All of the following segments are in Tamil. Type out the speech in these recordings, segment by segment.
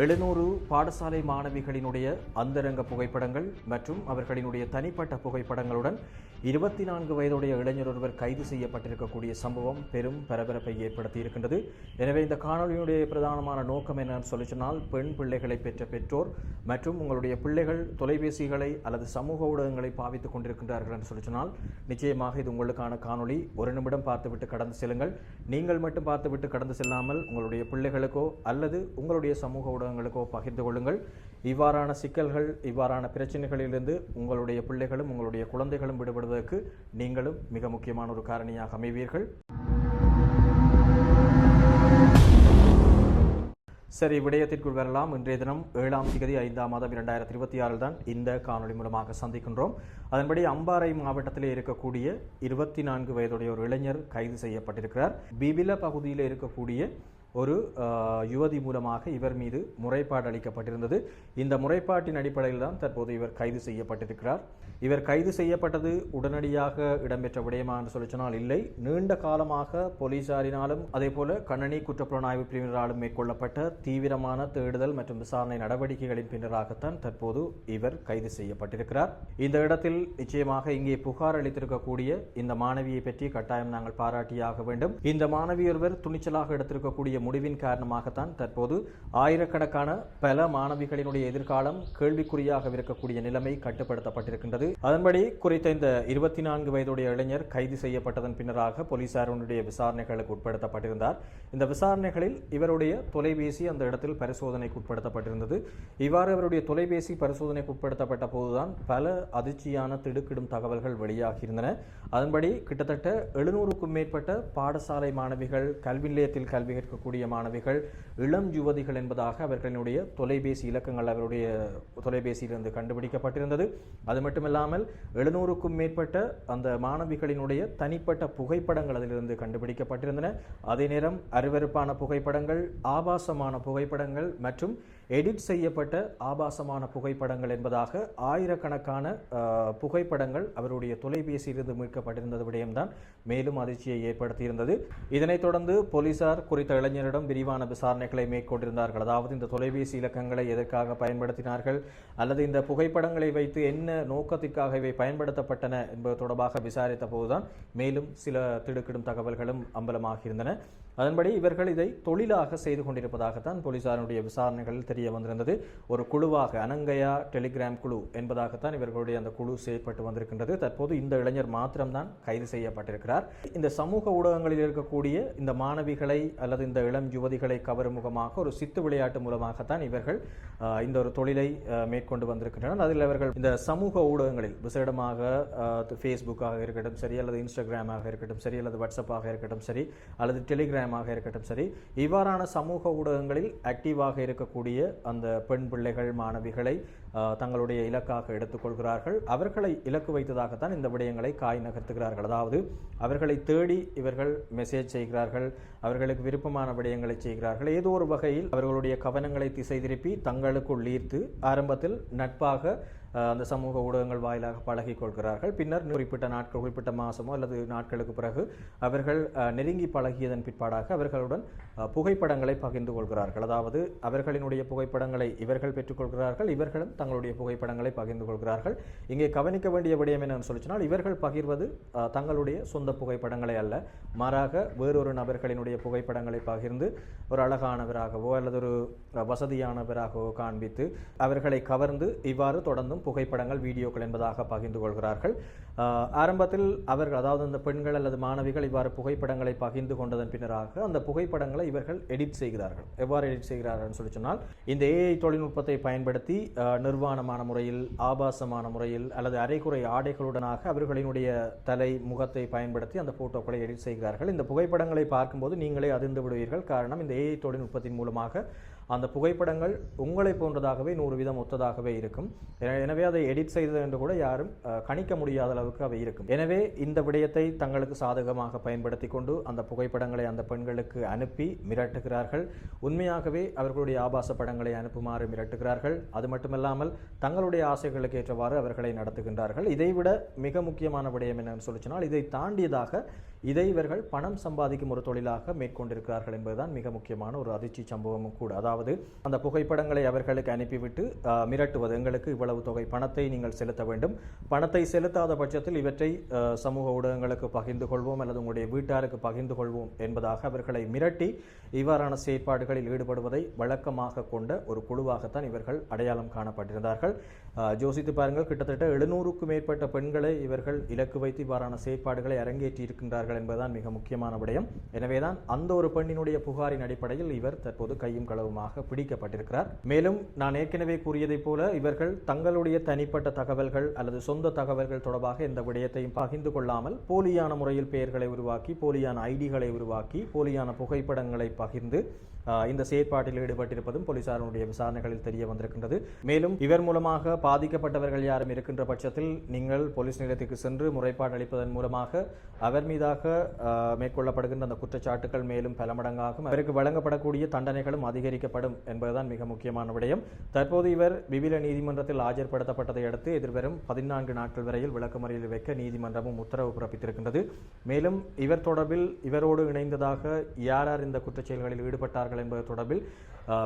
700 பாடசாலை மாணவிகளினுடைய அந்தரங்க புகைப்படங்கள் மற்றும் அவர்களினுடைய தனிப்பட்ட புகைப்படங்களுடன் 24 வயதுடைய இளைஞர் ஒருவர் கைது செய்யப்பட்டிருக்கக்கூடிய சம்பவம் பெரும் பரபரப்பை ஏற்படுத்தி இருக்கின்றது. எனவே இந்த காணொலியினுடைய பிரதானமான நோக்கம் என்னன்னு சொல்லி சொன்னால், பெண் பிள்ளைகளை பெற்ற பெற்றோர் மற்றும் உங்களுடைய பிள்ளைகள் தொலைபேசிகளை அல்லது சமூக ஊடகங்களை பாவித்துக் கொண்டிருக்கின்றார்கள் என்று சொல்லி சொன்னால், நிச்சயமாக இது உங்களுக்கான காணொலி. ஒரு நிமிடம் பார்த்துவிட்டு கடந்து செல்லுங்கள். நீங்கள் மட்டும் பார்த்துவிட்டு கடந்து செல்லாமல் உங்களுடைய பிள்ளைகளுக்கோ அல்லது உங்களுடைய சமூக ஊடகங்களுக்கோ பகிர்ந்து கொள்ளுங்கள். இவ்வாறான சிக்கல்கள், இவ்வாறான பிரச்சனைகளிலிருந்து உங்களுடைய பிள்ளைகளும் உங்களுடைய குழந்தைகளும் விடுபடுவதற்கு நீங்களும் மிக முக்கியமான ஒரு காரணியாக அமைவீர்கள். சரி, விடயத்திற்குள் வரலாம். இன்றைய தினம் 7ஆம் தேதி 5ஆம் மாதம் 2026 தான் இந்த காணொலி மூலமாக சந்திக்கின்றோம். அதன்படி அம்பாறை மாவட்டத்திலே இருக்கக்கூடிய 24 வயதுடைய ஒரு இளைஞர் கைது செய்யப்பட்டிருக்கிறார். பிபில பகுதியில் இருக்கக்கூடிய ஒரு யுவதி மூலமாக இவர் மீது முறைப்பாடு அளிக்கப்பட்டிருந்தது. இந்த முறைப்பாட்டின் அடிப்படையில் தான் தற்போது இவர் கைது செய்யப்பட்டிருக்கிறார். இவர் கைது செய்யப்பட்டது உடனடியாக இடம்பெற்ற விடயமா என்று சொல்லி சொன்னால் இல்லை. நீண்ட காலமாக போலீசாரினாலும் அதே போல கண்ணனி குற்றப்புலனாய்வு பிரிவினராலும் மேற்கொள்ளப்பட்ட தீவிரமான தேடுதல் மற்றும் விசாரணை நடவடிக்கைகளின் பின்னராகத்தான் தற்போது இவர் கைது செய்யப்பட்டிருக்கிறார். இந்த இடத்தில் நிச்சயமாக இங்கே புகார் அளித்திருக்கக்கூடிய இந்த மாணவியை பற்றி கட்டாயம் நாங்கள் பாராட்டியாக வேண்டும். இந்த மாணவி ஒருவர் துணிச்சலாக எடுத்திருக்கக்கூடிய முடிவின் காரணமாகத்தான் தற்போது ஆயிரக்கணக்கான பல மாணவிகளினுடைய எதிர்காலம் கேள்விக்குறியாக இருக்கக்கூடிய நிலைமை கட்டுப்படுத்தப்பட்டிருக்கின்றது. அதன்படி குறித்த இந்த 24 வயதுடைய இளைஞர் கைது செய்யப்பட்டதன் பின்னராக போலீசாருடைய விசாரணைகளுக்கு உட்படுத்தப்பட்டிருந்தார். இந்த விசாரணைகளில் இவருடைய தொலைபேசி அந்த இடத்தில் பரிசோதனைக்கு உட்படுத்தப்பட்டிருந்தது. இவ்வாறு அவருடைய தொலைபேசி பரிசோதனைக்கு உட்படுத்தப்பட்ட போதுதான் பல அதிர்ச்சியான திடுக்கிடும் தகவல்கள் வெளியாகியிருந்தன. அதன்படி கிட்டத்தட்ட 700க்கும் மேற்பட்ட பாடசாலை மாணவிகள், கல்வி நிலையத்தில் கல்வி கற்கக்கூடிய மாணவிகள், இளம் யுவதிகள் என்பதாக அவர்களுடைய தொலைபேசி இலக்கங்கள் அவருடைய தொலைபேசியிலிருந்து கண்டுபிடிக்கப்பட்டிருந்தது. அது மட்டுமில்லாமல் 700க்கும் மேற்பட்ட அந்த மாணவிகளினுடைய தனிப்பட்ட புகைப்படங்கள் அதிலிருந்து கண்டுபிடிக்கப்பட்டிருந்தன. அதே நேரம் அருவருப்பான புகைப்படங்கள், ஆபாசமான புகைப்படங்கள் மற்றும் எடிட் செய்யப்பட்ட ஆபாசமான புகைப்படங்கள் என்பதாக ஆயிரக்கணக்கான புகைப்படங்கள் அவருடைய தொலைபேசியிலிருந்து மீட்கப்பட்டிருந்தது விடயம்தான் மேலும் அதிர்ச்சியை ஏற்படுத்தியிருந்தது. இதனைத் தொடர்ந்து போலீசார் குறித்த இளைஞரிடம் விரிவான விசாரணைகளை மேற்கொண்டிருந்தார்கள். அதாவது இந்த தொலைபேசி இலக்கங்களை எதற்காக பயன்படுத்தினார்கள் அல்லது இந்த புகைப்படங்களை வைத்து என்ன நோக்கத்திற்காக இவை பயன்படுத்தப்பட்டன என்பது தொடர்பாக விசாரித்த போதுதான் மேலும் சில திடுக்கிடும் தகவல்களும் அம்பலமாகியிருந்தன. அதன்படி இவர்கள் இதை தொழிலாக செய்து கொண்டிருப்பதாகத்தான் போலீசாருடைய விசாரணைகளில் தெரிய வந்திருந்தது. ஒரு குழுவாக, அனங்கயா டெலிகிராம் குழு என்பதாகத்தான் இவர்களுடைய அந்த குழு செயற்பட்டு வந்திருக்கின்றது. தற்போது இந்த இளைஞர் மாத்திரம்தான் கைது செய்யப்பட்டிருக்கிறார். இந்த சமூக ஊடகங்களில் இருக்கக்கூடிய இந்த மாணவிகளை அல்லது இந்த இளம் யுவதிகளை கவரும் முகமாக ஒரு சித்து விளையாட்டு மூலமாகத்தான் இவர்கள் இந்த ஒரு தொழிலை மேற்கொண்டு வந்திருக்கின்றனர். அதில் அவர்கள் இந்த சமூக ஊடகங்களில் விசேடமாக ஃபேஸ்புக்காக இருக்கட்டும் சரி, அல்லது இன்ஸ்டாகிராமாக இருக்கட்டும் சரி, அல்லது வாட்ஸ்அப்பாக இருக்கட்டும் சரி, அல்லது டெலிகிராமாக இருக்கட்டும் சரி, இவ்வாறான சமூக ஊடகங்களில் ஆக்டிவாக இருக்கக்கூடிய அந்த பெண் பிள்ளைகள், மாணவிகளை தங்களுடைய இலக்காக எடுத்துக்கொள்கிறார்கள். அவர்களை இலக்கு வைத்ததாகத்தான் இந்த விடயங்களை காய் நகர்த்துகிறார்கள். அதாவது அவர்களை தேடி இவர்கள் மெசேஜ் செய்கிறார்கள், அவர்களுக்கு விருப்பமான விடயங்களை செய்கிறார்கள். ஏதோ ஒரு வகையில் அவர்களுடைய கவனங்களை திசை திருப்பி தங்களுக்குள் ஈர்த்து ஆரம்பத்தில் நட்பாக அந்த சமூக ஊடகங்கள் வாயிலாக பழகிக் கொள்கிறார்கள். பின்னர் குறிப்பிட்ட நாட்கள், குறிப்பிட்ட மாதமோ அல்லது நாட்களுக்கு பிறகு அவர்கள் நெருங்கி பழகியதன் பிற்பாடாக அவர்களுடன் புகைப்படங்களை பகிர்ந்து கொள்கிறார்கள். அதாவது அவர்களினுடைய புகைப்படங்களை இவர்கள் பெற்றுக்கொள்கிறார்கள், இவர்களும் தங்களுடைய புகைப்படங்களை பகிர்ந்து கொள்கிறார்கள். இங்கே கவனிக்க வேண்டிய விடயம் என்னன்னு சொல்லிச்சுனால், இவர்கள் பகிர்வது தங்களுடைய சொந்த புகைப்படங்களை அல்ல, மாறாக வேறொரு நபர்களினுடைய புகைப்படங்களை பகிர்ந்து ஒரு அழகானவராகவோ அல்லது ஒரு வசதியானவராகவோ காண்பித்து அவர்களை கவர்ந்து இவ்வாறு தொடர்ந்தும் புகைப்படங்கள், வீடியோக்கள் என்பதாக பகிர்ந்து கொள்கிறார்கள். ஆரம்பத்தில் அவர்கள், அதாவது அந்த பெண்கள் அல்லது மாணவிகள் இவ்வாறு புகைப்படங்களை பகிர்ந்து கொண்டதன் பின்னராக அந்த புகைப்படங்களை இவர்கள் எடிட் செய்கிறார்கள். எவ்வாறு எடிட் செய்கிறார்கள் சொல்லி சொன்னால், இந்த ஏஐ தொழில்நுட்பத்தை பயன்படுத்தி நிர்வாணமான முறையில், ஆபாசமான முறையில் அல்லது அரைகுறை ஆடைகளுடனாக அவர்களினுடைய தலை, முகத்தை பயன்படுத்தி அந்த போட்டோக்களை எடிட் செய்கிறார்கள். இந்த புகைப்படங்களை பார்க்கும்போது நீங்களே அதிர்ந்து விடுவீர்கள். காரணம், இந்த ஏஐ தொழில்நுட்பத்தின் மூலமாக அந்த புகைப்படங்கள் உங்களை போன்றதாகவே 100% ஒத்ததாகவே இருக்கும். எனவே அதை எடிட் செய்தது என்று கூட யாரும் கணிக்க முடியாத அளவுக்கு அவை இருக்கும். எனவே இந்த விடயத்தை தங்களுக்கு சாதகமாக பயன்படுத்தி கொண்டு அந்த புகைப்படங்களை அந்த பெண்களுக்கு அனுப்பி மிரட்டுகிறார்கள். உண்மையாகவே அவர்களுடைய ஆபாச படங்களை அனுப்புமாறு மிரட்டுகிறார்கள். அது மட்டுமல்லாமல் தங்களுடைய ஆசைகளுக்கு ஏற்றவாறு அவர்களை நடத்துகின்றார்கள். இதைவிட மிக முக்கியமான விடயம் என்னன்னு சொல்லிச்சுனால், இதை தாண்டியதாக இதை இவர்கள் பணம் சம்பாதிக்கும் ஒரு தொழிலாக மேற்கொண்டிருக்கிறார்கள் என்பதுதான் மிக முக்கியமான ஒரு அதிர்ச்சி சம்பவமும் கூட. அதாவது அந்த புகைப்படங்களை அவர்களுக்கு அனுப்பிவிட்டு மிரட்டுவது, எங்களுக்கு இவ்வளவு தொகை பணத்தை நீங்கள் செலுத்த வேண்டும், பணத்தை செலுத்தாத பட்சத்தில் இவற்றை சமூக ஊடகங்களுக்கு பகிர்ந்து கொள்வோம் அல்லது உங்களுடைய வீட்டாருக்கு பகிர்ந்து கொள்வோம் என்பதாக அவர்களை மிரட்டி இவ்வாறான செயற்பாடுகளில் ஈடுபடுவதை வழக்கமாக கொண்ட ஒரு குழுவாகத்தான் இவர்கள் அடையாளம் காணப்பட்டிருந்தார்கள். யோசித்து பாருங்கள், கிட்டத்தட்ட 700க்கும் மேற்பட்ட பெண்களை இவர்கள் இலக்கு வைத்து இவ்வாறான செயற்பாடுகளை அரங்கேற்றி இருக்கின்றார்கள் என்பதுதான் மிக முக்கியமான விடயம். எனவேதான் அந்த ஒரு பெண்ணினுடைய புகாரின் அடிப்படையில் இவர் தற்போது கையும் களவுமாக பிடிக்கப்பட்டிருக்கிறார். மேலும் நான் ஏற்கனவே கூறியதைப் போல இவர்கள் தங்களுடைய தனிப்பட்ட தகவல்கள் அல்லது சொந்த தகவல்கள் தொடர்பாக எந்த விடயத்தையும் பகிர்ந்து கொள்ளாமல் போலியான முறையில் பெயர்களை உருவாக்கி, போலியான ஐடிகளை உருவாக்கி, போலியான புகைப்படங்களை பகிர்ந்து இந்த செயற்பாட்டில் ஈடுபட்டிருப்பதும் போலீசாருடைய விசாரணைகளில் தெரிய வந்திருக்கின்றது. மேலும் இவர் மூலமாக பாதிக்கப்பட்டவர்கள் யாரும் இருக்கின்ற பட்சத்தில் நீங்கள் போலீஸ் நிலையத்திற்கு சென்று முறைப்பாடு அளிப்பதன் மூலமாக அவர் மீதாக மேற்கொள்ளப்படுகின்ற அந்த குற்றச்சாட்டுகள் மேலும் பல மடங்காகும், அவருக்கு வழங்கப்படக்கூடிய தண்டனைகளும் அதிகரிக்கப்படும் என்பதுதான் மிக முக்கியமான விடயம். தற்போது இவர் விபில நீதிமன்றத்தில் ஆஜர்படுத்தப்பட்டதை அடுத்து எதிர்வரும் 14 நாட்கள் வரையில் விளக்கமறியலில் வைக்க நீதிமன்றமும் உத்தரவு பிறப்பித்திருக்கின்றது. மேலும் இவர் தொடர்பில் இவரோடு இணைந்ததாக யார் யார் இந்த குற்றச்செயல்களில் ஈடுபட்டார்கள் என்பது தொடர்பில்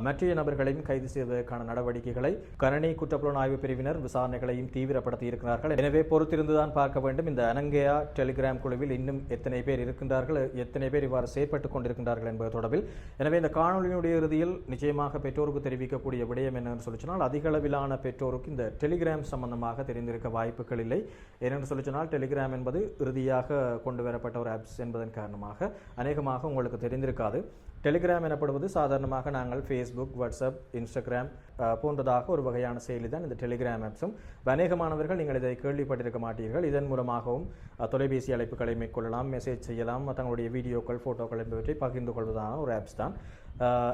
மற்ற நபர்களையும் கைது செய்வதற்கான நடவடிக்கைகளை கணனி குற்றப்புலன் ஆய்வு பிரிவினர் விசாரணைகளையும் தீவிரப்படுத்தி இருக்கிறார்கள். எனவே பொறுத்திருந்துதான் பார்க்க வேண்டும் இந்த அனங்கயா டெலிகிராம் குழுவில் இன்னும் எத்தனை பேர் இருக்கின்றார்கள், எத்தனை பேர் இவ்வாறு செயற்பட்டுக் கொண்டிருக்கின்றார்கள் என்பது தொடர்பில். எனவே இந்த காணொலியினுடைய இறுதியில் நிச்சயமாக பெற்றோருக்கு தெரிவிக்கக்கூடிய விடயம் என்னென்னு சொல்லி சொன்னால், அதிக அளவிலான பெற்றோருக்கு இந்த டெலிகிராம் சம்பந்தமாக தெரிந்திருக்க வாய்ப்புகள் இல்லை. ஏனென்று சொல்லி சொன்னால் டெலிகிராம் என்பது இறுதியாக கொண்டு வரப்பட்ட ஒரு ஆப்ஸ் என்பதன் காரணமாக அநேகமாக உங்களுக்கு தெரிந்திருக்காது. டெலிகிராம் எனப்படுவது சாதாரணமாக நாங்கள் ஃபேஸ்புக், வாட்ஸ்அப், இன்ஸ்டாகிராம் போன்றதாக ஒரு வகையான செயலி தான் இந்த டெலிகிராம் ஆப்ஸும். அநேகமானவர்கள் நீங்கள் இதை கேள்விப்பட்டிருக்க மாட்டீர்கள். இதன் மூலமாகவும் தொலைபேசி அழைப்புகளை மேற்கொள்ளலாம், மெசேஜ் செய்யலாம், தங்களுடைய வீடியோக்கள், ஃபோட்டோக்கள் என்பவற்றை பகிர்ந்து கொள்வதான ஒரு ஆப்ஸ் தான்.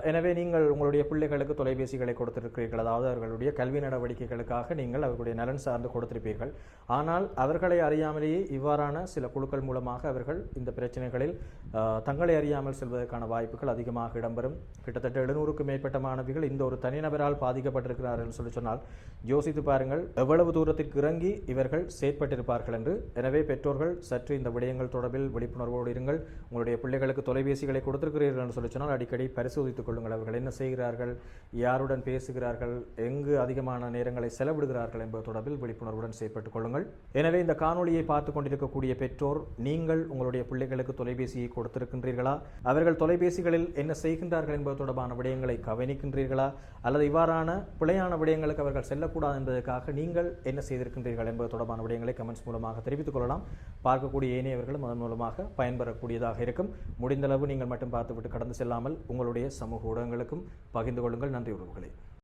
எனவே நீங்கள் உங்களுடைய பிள்ளைகளுக்கு தொலைபேசிகளை கொடுத்திருக்கிறீர்கள், அதாவது அவர்களுடைய கல்வி நடவடிக்கைகளுக்காக நீங்கள் அவர்களுடைய நலன் சார்ந்து கொடுத்திருப்பீர்கள். ஆனால் அவர்களை அறியாமலேயே இவ்வாறான சில குழுக்கள் மூலமாக அவர்கள் இந்த பிரச்சனைகளில் தங்களை அறியாமல் செல்வதற்கான வாய்ப்புகள் அதிகமாக இடம்பெறும். கிட்டத்தட்ட 700க்கும் மேற்பட்ட மாணவிகள் இந்த ஒரு தனிநபரால் பாதிக்கப்பட்டிருக்கிறார்கள் சொல்லி சொன்னால் யோசித்து பாருங்கள் எவ்வளவு தூரத்திற்கு இறங்கி இவர்கள் செயற்பட்டிருப்பார்கள் என்று. எனவே பெற்றோர்கள் சற்று இந்த விடயங்கள் தொடர்பில் விழிப்புணர்வோடு இருங்கள். உங்களுடைய பிள்ளைகளுக்கு தொலைபேசிகளை கொடுத்திருக்கிறீர்கள் என்று சொல்லி சொன்னால் அடிக்கடி பரிசோதித்துக் கொள்ளுங்கள். அவர்கள் என்ன செய்கிறார்கள், யாருடன் பேசுகிறார்கள், எங்கு அதிகமான நேரங்களை செலவிடுகிறார்கள் என்பது தொடர்பில் விழிப்புணர்வுடன் செயற்பட்டுக் கொள்ளுங்கள். எனவே இந்த காணொலியை பார்த்துக் கொண்டிருக்கக்கூடிய பெற்றோர், நீங்கள் உங்களுடைய பிள்ளைகளுக்கு தொலைபேசியை கொடுத்திருக்கின்றீர்களா, அவர்கள் தொலைபேசிகளில் என்ன செய்கின்றார்கள் என்பது தொடர்பான விடயங்களை கவனிக்கின்றீர்களா, அல்லது இவ்வாறான பிழையான விடயங்களுக்கு அவர்கள் செல்லக்கூடாது என்பதற்காக நீங்கள் என்ன செய்திருக்கின்றீர்கள் என்பது தொடர்பான விடயங்களை கமெண்ட்ஸ் மூலமாக தெரிவித்துக் கொள்ளலாம். பார்க்கக்கூடிய ஏனையவர்களும் அதன் மூலமாக பயன்பெறக்கூடியதாக இருக்கும். முடிந்தளவு நீங்கள் மட்டும் பார்த்துவிட்டு கடந்து செல்லாமல் உங்களுடைய சமூக ஊடகங்களுக்கும் பகிர்ந்து கொள்ளுங்கள். நன்றி உறவுகளே.